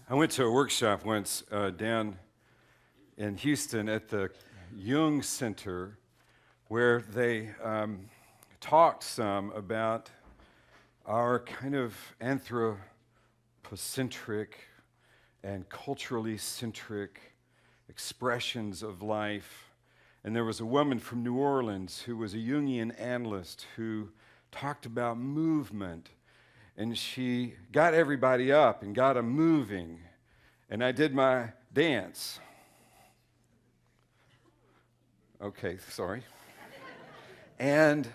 I went to a workshop once down in Houston at the Jung Center where they talked some about our kind of anthropocentric and culturally centric expressions of life. And there was a woman from New Orleans who was a Jungian analyst who talked about movement. And she got everybody up and got them moving. And I did my dance. Okay, sorry. And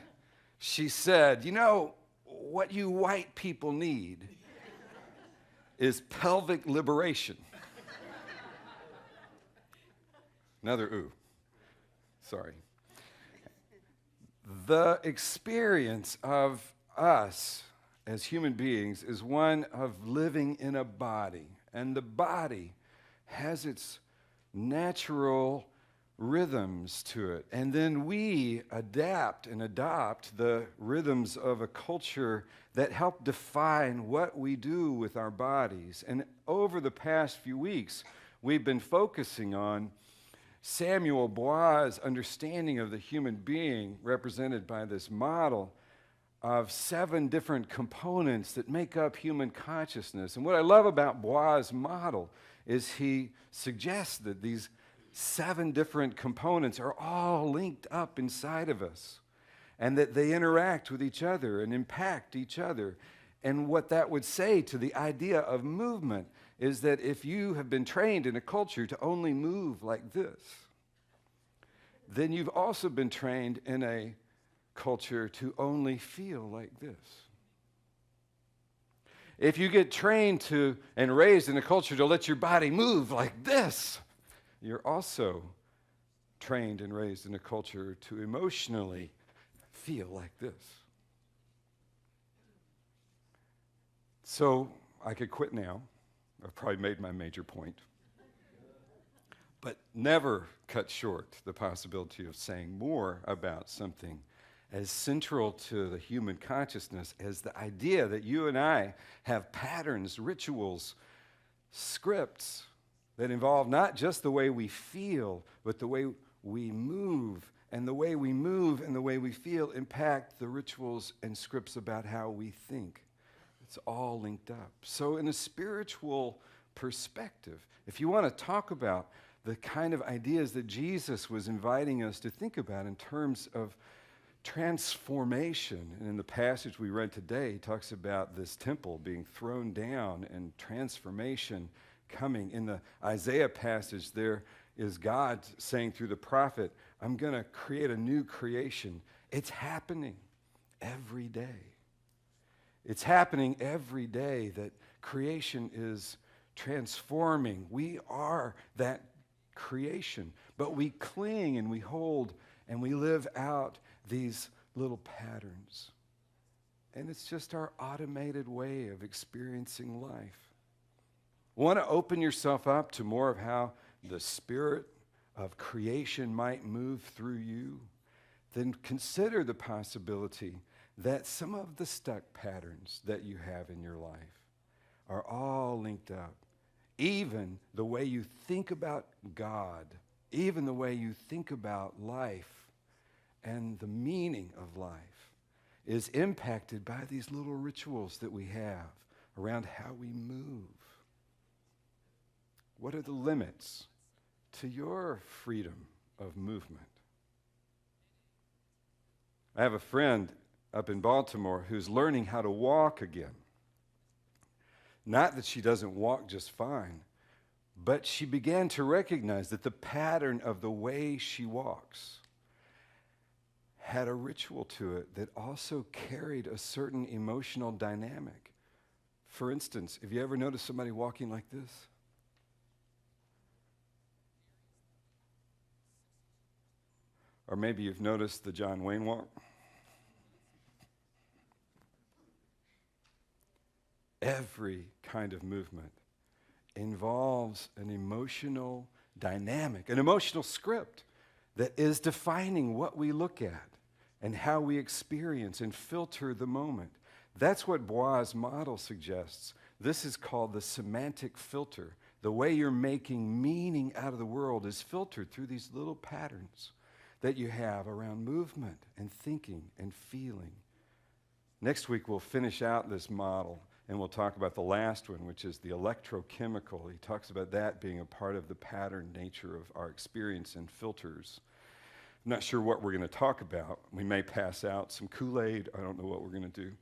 she said, you know, what you white people need is pelvic liberation. Another ooh. Sorry. The experience of us as human beings is one of living in a body, and the body has its natural rhythms to it, and then we adapt and adopt the rhythms of a culture that help define what we do with our bodies. And over the past few weeks, we've been focusing on Samuel Bois' understanding of the human being, represented by this model of 7 different components that make up human consciousness. And what I love about Bois' model is he suggests that these 7 different components are all linked up inside of us, and that they interact with each other and impact each other. And what that would say to the idea of movement is that if you have been trained in a culture to only move like this, then you've also been trained in a culture to only feel like this. If you get trained to and raised in a culture to let your body move like this, you're also trained and raised in a culture to emotionally feel like this. So I could quit now. I've probably made my major point. But never cut short the possibility of saying more about something as central to the human consciousness as the idea that you and I have patterns, rituals, scripts that involve not just the way we feel, but the way we move. And the way we move and the way we feel impact the rituals and scripts about how we think. It's all linked up. So in a spiritual perspective, if you want to talk about the kind of ideas that Jesus was inviting us to think about in terms of transformation, and in the passage we read today, he talks about this temple being thrown down and transformation coming. In the Isaiah passage, there is God saying through the prophet, I'm going to create a new creation. It's happening every day. It's happening every day that creation is transforming. We are that creation, but we cling and we hold and we live out these little patterns. And it's just our automated way of experiencing life. Want to open yourself up to more of how the spirit of creation might move through you? Then consider the possibility that some of the stuck patterns that you have in your life are all linked up. Even the way you think about God, even the way you think about life and the meaning of life is impacted by these little rituals that we have around how we move. What are the limits to your freedom of movement? I have a friend up in Baltimore who's learning how to walk again. Not that she doesn't walk just fine, but she began to recognize that the pattern of the way she walks had a ritual to it that also carried a certain emotional dynamic. For instance, have you ever noticed somebody walking like this? Or maybe you've noticed the John Wayne walk. Every kind of movement involves an emotional dynamic, an emotional script that is defining what we look at and how we experience and filter the moment. That's what Bois' model suggests, This is called the semantic filter. The way you're making meaning out of the world is filtered through these little patterns that you have around movement and thinking and feeling. Next week, we'll finish out this model, and we'll talk about the last one, which is the electrochemical. He talks about that being a part of the pattern nature of our experience and filters. I'm not sure what we're going to talk about. We may pass out some Kool-Aid. I don't know what we're going to do.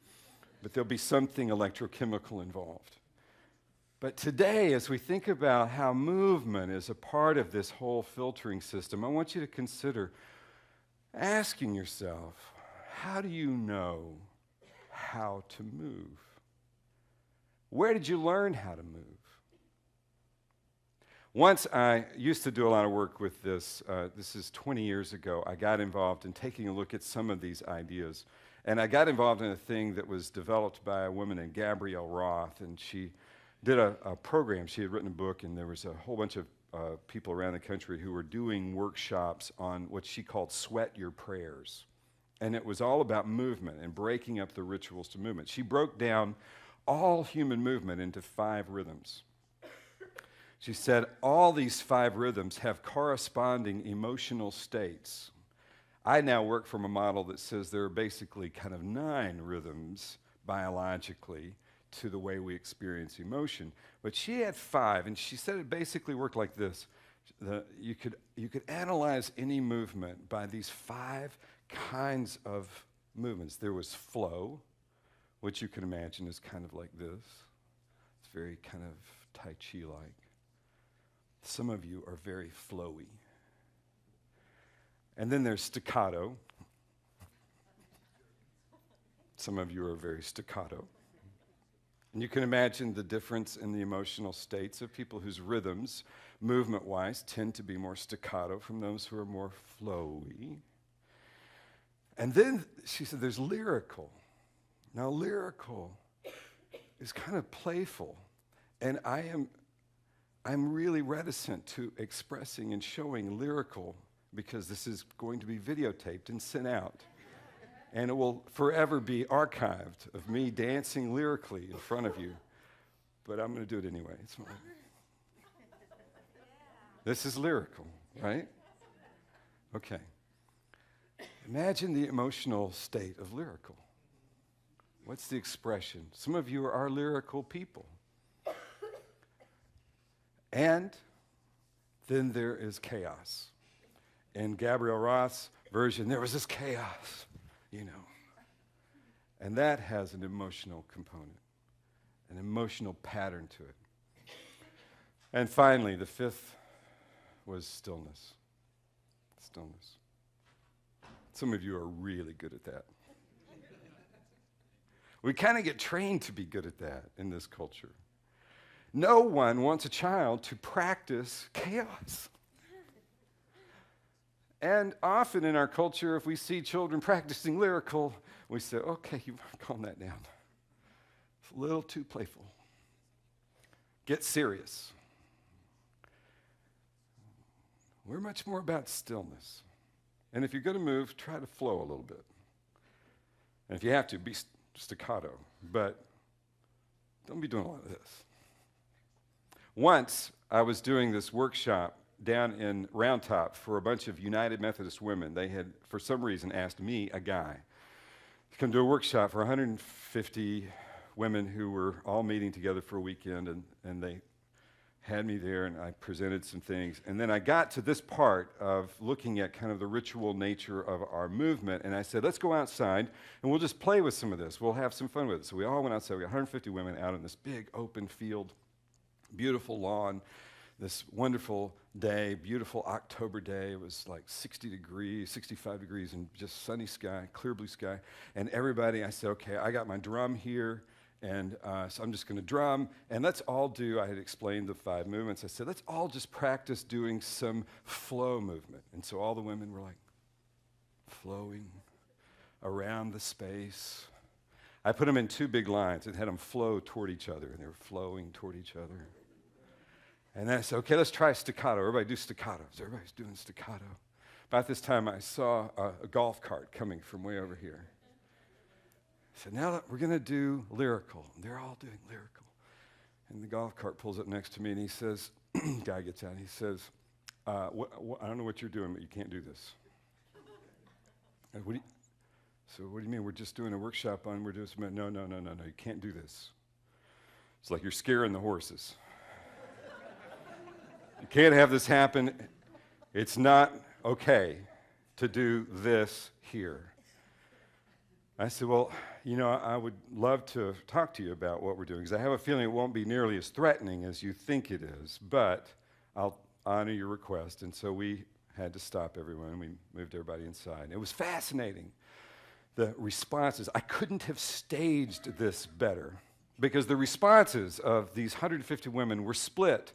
But there'll be something electrochemical involved. But today, as we think about how movement is a part of this whole filtering system, I want you to consider asking yourself, how do you know how to move? Where did you learn how to move? Once I used to do a lot of work with this. This is 20 years ago. I got involved in taking a look at some of these ideas. And I got involved in a thing that was developed by a woman named Gaby Roth, and she did a program. She had written a book, and there was a whole bunch of people around the country who were doing workshops on what she called Sweat Your Prayers. And it was all about movement and breaking up the rituals to movement. She broke down all human movement into 5 rhythms. She said all these 5 rhythms have corresponding emotional states. I now work from a model that says there are basically kind of 9 rhythms biologically to the way we experience emotion. But she had 5, and she said it basically worked like this. You could analyze any movement by these 5 kinds of movements. There was flow, which you can imagine is kind of like this. It's very kind of Tai Chi-like. Some of you are very flowy. And then there's staccato. Some of you are very staccato. And you can imagine the difference in the emotional states of people whose rhythms, movement-wise, tend to be more staccato from those who are more flowy. And then she said there's lyrical. Now, lyrical is kind of playful. And I'm really reticent to expressing and showing lyrical because this is going to be videotaped and sent out. And it will forever be archived of me dancing lyrically in front of you. But I'm going to do it anyway. This is lyrical, right? Okay. Imagine the emotional state of lyrical. What's the expression? Some of you are lyrical people. And then there is chaos. In Gabrielle Roth's version, there was this chaos, you know. And that has an emotional component, an emotional pattern to it. And finally, the 5th was stillness. Stillness. Some of you are really good at that. We kind of get trained to be good at that in this culture. No one wants a child to practice chaos. And often in our culture, if we see children practicing lyrical, we say, okay, you calm that down. It's a little too playful. Get serious. We're much more about stillness. And if you're going to move, try to flow a little bit. And if you have to, be staccato. But don't be doing a lot of this. Once, I was doing this workshop down in Round Top for a bunch of United Methodist women. They had, for some reason, asked me, a guy, to come do a workshop for 150 women who were all meeting together for a weekend, and they had me there, and I presented some things. And then I got to this part of looking at kind of the ritual nature of our movement, and I said, let's go outside, and we'll just play with some of this. We'll have some fun with it. So we all went outside. We got 150 women out in this big open field, beautiful lawn, this wonderful day, beautiful October day. It was like 60 degrees, 65 degrees, and just sunny sky, clear blue sky. And everybody, I said, okay, I got my drum here, and so I'm just going to drum, and let's all do, I had explained the 5 movements. I said, let's all just practice doing some flow movement. And so all the women were like flowing around the space. I put them in 2 big lines and had them flow toward each other, and they were flowing toward each other. And then I said, okay, let's try staccato. Everybody do staccato. So everybody's doing staccato. About this time, I saw a golf cart coming from way over here. I said, now we're going to do lyrical. And they're all doing lyrical. And the golf cart pulls up next to me, and he says, guy gets out, and he says, I don't know what you're doing, but you can't do this. And what do you mean? We're just doing a workshop on, we're doing some, no, you can't do this. It's like you're scaring the horses. You can't have this happen. It's not okay to do this here. I said, well, I would love to talk to you about what we're doing, because I have a feeling it won't be nearly as threatening as you think it is, but I'll honor your request. And so we had to stop everyone, and we moved everybody inside. It was fascinating, the responses. I couldn't have staged this better, because the responses of these 150 women were split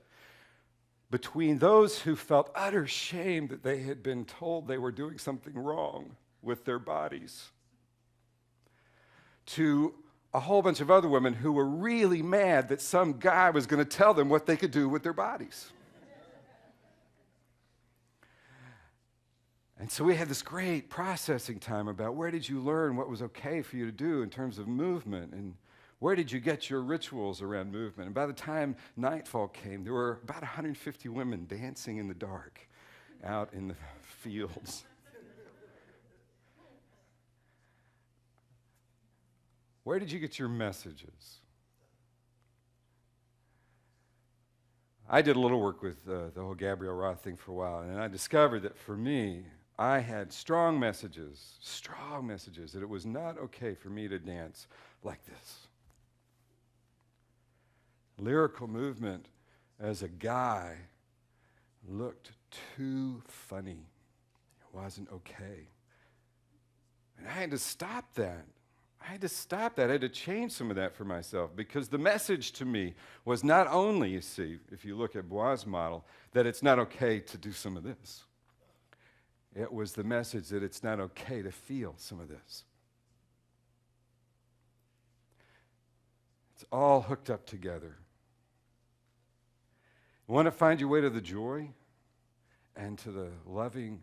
between those who felt utter shame that they had been told they were doing something wrong with their bodies, to a whole bunch of other women who were really mad that some guy was going to tell them what they could do with their bodies. And so we had this great processing time about where did you learn what was okay for you to do in terms of movement, and where did you get your rituals around movement? And by the time nightfall came, there were about 150 women dancing in the dark out in the fields. Where did you get your messages? I did a little work with the whole Gabrielle Roth thing for a while, and I discovered that for me, I had strong messages, that it was not okay for me to dance like this. Lyrical movement as a guy looked too funny. It wasn't okay. And I had to stop that. I had to change some of that for myself, because the message to me was not only, you see, if you look at Bois' model, that it's not okay to do some of this. It was the message that it's not okay to feel some of this. It's all hooked up together. You want to find your way to the joy and to the loving,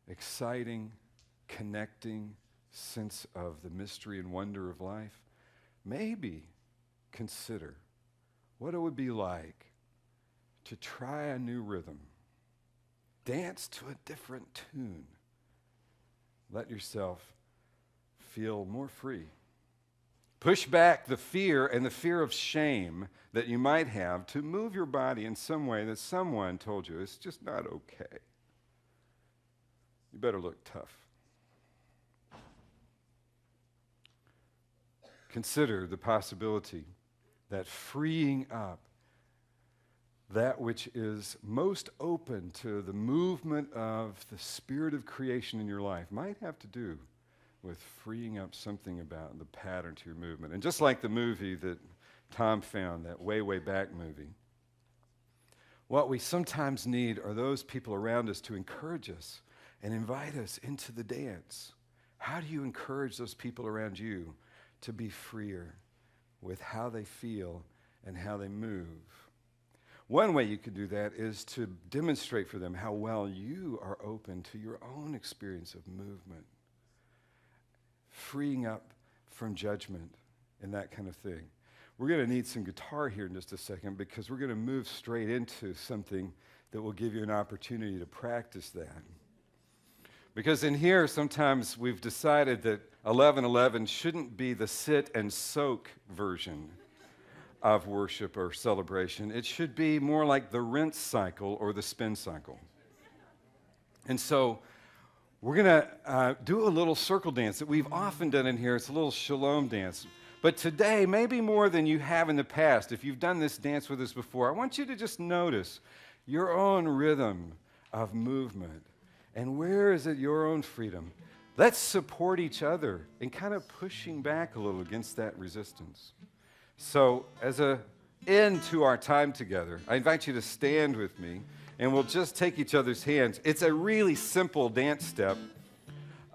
exciting, connecting sense of the mystery and wonder of life? Maybe consider what it would be like to try a new rhythm. Dance to a different tune. Let yourself feel more free. Push back the fear and the fear of shame that you might have to move your body in some way that someone told you it's just not okay. You better look tough. Consider the possibility that freeing up that which is most open to the movement of the spirit of creation in your life might have to do with freeing up something about the pattern to your movement. And just like the movie that Tom found, that way, way back movie, what we sometimes need are those people around us to encourage us and invite us into the dance. How do you encourage those people around you to be freer with how they feel and how they move? One way you can do that is to demonstrate for them how well you are open to your own experience of movement, freeing up from judgment and that kind of thing. We're going to need some guitar here in just a second, because we're going to move straight into something that will give you an opportunity to practice that. Because in here, sometimes we've decided that 11:11 shouldn't be the sit and soak version of worship or celebration. It should be more like the rinse cycle or the spin cycle. And so we're going to do a little circle dance that we've often done in here. It's a little shalom dance. But today, maybe more than you have in the past, if you've done this dance with us before, I want you to just notice your own rhythm of movement. And where is it your own freedom? Let's support each other in kind of pushing back a little against that resistance. So as an end to our time together, I invite you to stand with me, and we'll just take each other's hands. It's a really simple dance step,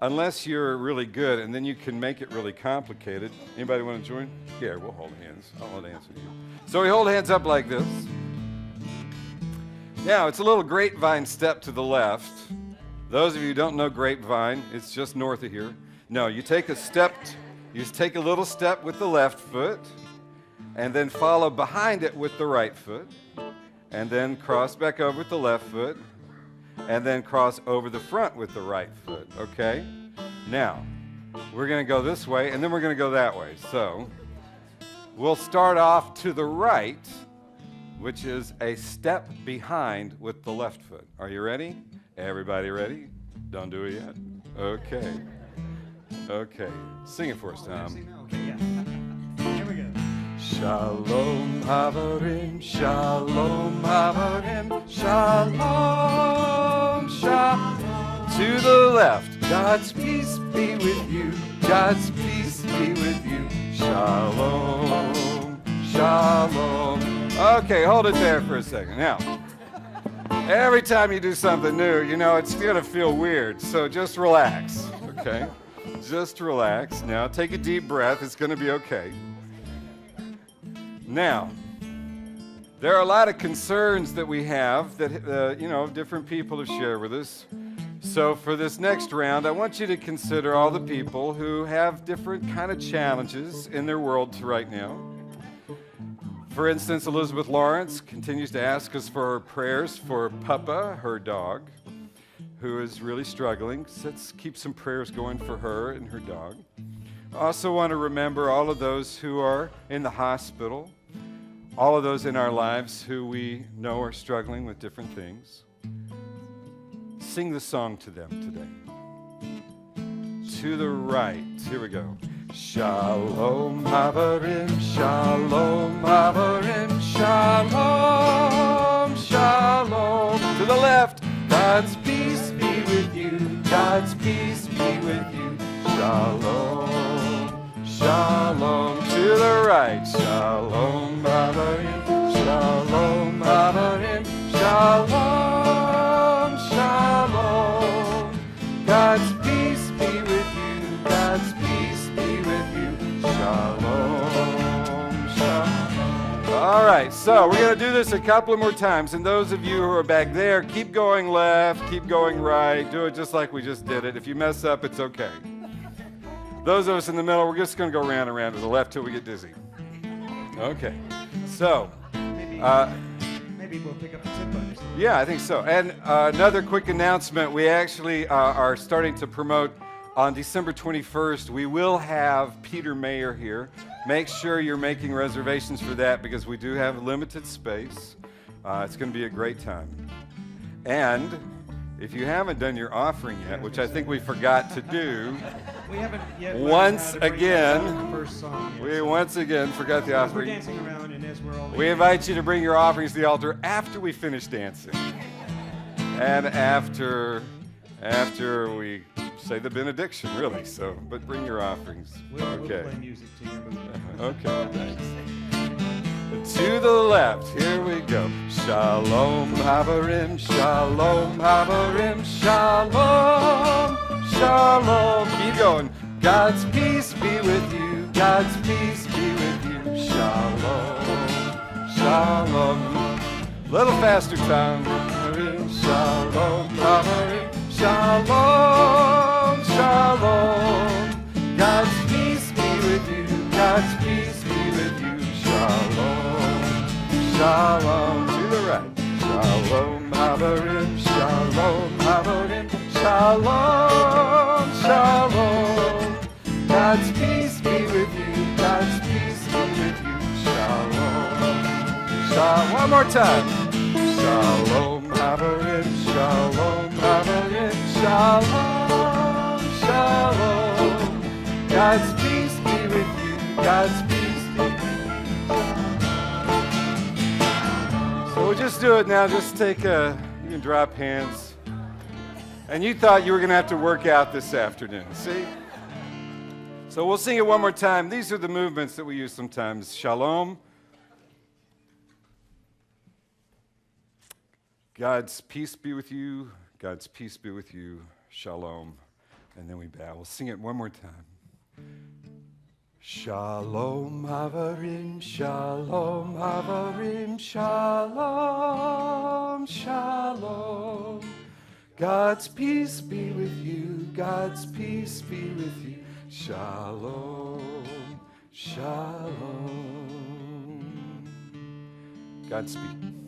unless you're really good, and then you can make it really complicated. Anybody want to join? Here, we'll hold hands. I'll dance with you. So we hold hands up like this. Now, it's a little grapevine step to the left. Those of you who don't know grapevine, it's just north of here. No, you take a step, you just take a little step with the left foot, and then follow behind it with the right foot, and then cross back over with the left foot, and then cross over the front with the right foot, okay? Now, we're going to go this way, and then we're going to go that way. So, we'll start off to the right, which is a step behind with the left foot. Are you ready? Everybody ready? Don't do it yet? Okay. Okay. Sing it for us, Tom. Okay, yeah. Here we go. Shalom Havarim, Shalom Havarim, Shalom, Shalom. To the left, God's peace be with you, God's peace be with you, Shalom, Shalom. Okay, hold it there for a second. Now, every time you do something new, you know, it's going to feel weird, so just relax, okay? Just relax. Now, take a deep breath. It's going to be okay. Now, there are a lot of concerns that we have that, different people have shared with us. So for this next round, I want you to consider all the people who have different kind of challenges in their world right now. For instance, Elizabeth Lawrence continues to ask us for her prayers for Puppa, her dog, who is really struggling. So let's keep some prayers going for her and her dog. I also want to remember all of those who are in the hospital, all of those in our lives who we know are struggling with different things. Sing the song to them today. To the right. Here we go. Shalom Havarim, Shalom Havarim, Shalom, Shalom. To the left, God's peace be with you, God's peace be with you, Shalom, Shalom. To the right, Shalom Havarim, Shalom Havarim, Shalom, Shalom. God's peace be with you, God's peace be with you, Shalom, Shalom. All right, so we're going to do this a couple of more times. And those of you who are back there, keep going left, keep going right. Do it just like we just did it. If you mess up, it's okay. Those of us in the middle, we're just going to go round and round to the left till we get dizzy. Okay, so. Maybe we'll pick up the tempo. Yeah, I think so. And another quick announcement. We actually are starting to promote on December 21st. We will have Peter Mayer here. Make sure you're making reservations for that because we do have limited space. It's going to be a great time. And if you haven't done your offering yet, which I think we forgot to do, we haven't yet. Once again, first song yet, we once again forgot the offering. We're dancing around, and as we're all we invite you to bring your offerings to the altar after we finish dancing, and after we say the benediction, really. So, but bring your offerings. We'll play music to you. Okay. Thanks. To the left, here we go. Shalom Havarim, Shalom Havarim, Shalom, Shalom. Keep going. God's peace be with you, God's peace be with you, Shalom, Shalom. Little faster, Tom. Shalom Havarim, Shalom, Shalom. God's peace be with you, God's peace be with you, Shalom, Shalom. To the right. Shalom Havarim, Shalom Havarim, Shalom, Shalom. God's peace be with you, God's peace be with you, Shalom, Shalom. One more time. Shalom Havarim, Shalom Havarim, Shalom, Shalom. God's peace be with you, God's peace be with you. So we'll just do it now. Just take you can drop hands. And you thought you were going to have to work out this afternoon, see? So we'll sing it one more time. These are the movements that we use sometimes. Shalom. God's peace be with you. God's peace be with you. Shalom. And then we bow. We'll sing it one more time. Shalom Havarim, Shalom Havarim, Shalom, Shalom. God's peace be with you, God's peace be with you, Shalom, Shalom. Godspeed.